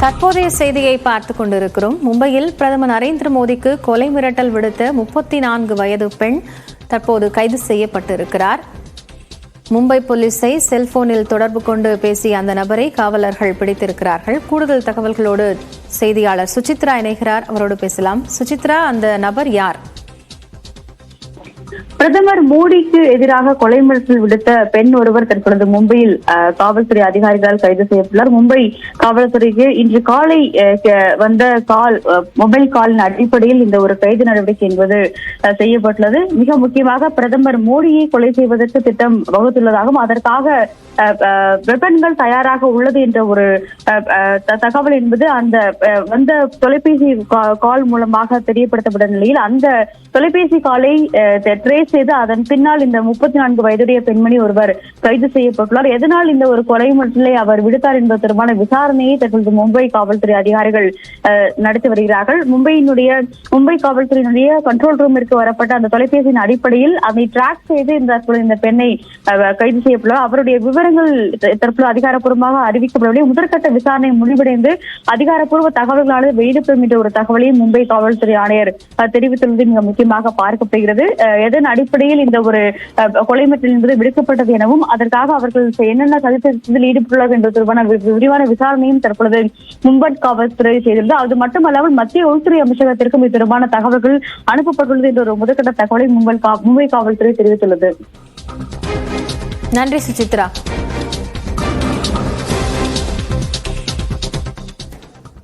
தற்போதைய செய்தியை பார்த்துக் கொண்டிருக்கிறோம். மும்பையில் பிரதமர் நரேந்திர மோடிக்கு கொலை மிரட்டல் விடுத்த 34 வயது பெண் தற்போது கைது செய்யப்பட்டிருக்கிறார். மும்பை போலீஸை செல்போனில் தொடர்பு கொண்டு பேசிய அந்த நபரை காவலர்கள் பிடித்திருக்கிறார்கள். கூடுதல் தகவல்களோடு செய்தியாளர் சுசித்ரா இணைகிறார். அவரோடு பேசலாம். சுசித்ரா, அந்த நபர் யார்? பிரதமர் மோடிக்கு எதிராக கொலை மிரட்டல் விடுத்த பெண் ஒருவர் தற்பொழுது மும்பையில் காவல்துறை அதிகாரிகளால் கைது செய்யப்பட்டுள்ளார். மும்பை காவல்துறைக்கு இன்று காலை வந்த மொபைல் காலின் அடிப்படையில் இந்த ஒரு கைது நடவடிக்கை என்பது செய்யப்பட்டுள்ளது. மிக முக்கியமாக பிரதமர் மோடியை கொலை செய்வதற்கு திட்டம் வகுத்துள்ளதாகவும் அதற்காக வெப்பன்கள் தயாராக உள்ளது என்ற ஒரு தகவல் என்பது அந்த வந்த தொலைபேசி கால் மூலமாக தெரியப்படுத்தப்பட்ட நிலையில் அந்த தொலைபேசி காலை ட்ரேஸ் செய்து அதன் பின்னால் இந்த 34 வயதுடைய பெண்மணி ஒருவர் கைது செய்யப்பட்டுள்ளார். எதனால் இந்த ஒரு கொலை மிரட்டலை அவர் விடுத்தார் என்பது தொடர்பான விசாரணையை தற்போது மும்பை காவல்துறை அதிகாரிகள் நடத்தி வருகிறார்கள். மும்பை காவல்துறையினுடைய கண்ட்ரோல் ரூமிற்கு வரப்பட்ட அந்த தொலைபேசியின் அடிப்படையில் அதை டிராக் செய்து இந்த பெண்ணை கைது செய்யப்பட்டுள்ளார். அவருடைய விவரங்கள் தற்போது அதிகாரப்பூர்வமாக அறிவிக்கப்படவில்லை. முதற்கட்ட விசாரணை முடிவடைந்து அதிகாரப்பூர்வ தகவல்களால் வெளியிடப்படும் என்ற ஒரு தகவலையும் மும்பை காவல்துறை ஆணையர் தெரிவித்துள்ளது மிக முக்கியமாக பார்க்கப்படுகிறது. எதன் அடிப்படையில் இந்த ஒரு கொலை மிரட்டல் என்பது விடுக்கப்பட்டது எனவும் அதற்காக அவர்கள் என்னென்ன சதித்திட்டத்தில் ஈடுபட்டுள்ளார் என்பது தொடர்பான விரிவான விசாரணையும் தற்பொழுது மும்பை காவல்துறை செய்துள்ளது. அது மட்டுமல்லாமல் மத்திய உள்துறை அமைச்சகத்திற்கும் இது தொடர்பான தகவல்கள் அனுப்பப்பட்டுள்ளது என்ற ஒரு முதற்கட்ட தகவலை மும்பை காவல்துறை தெரிவித்துள்ளது. நன்றி சுசித்ரா.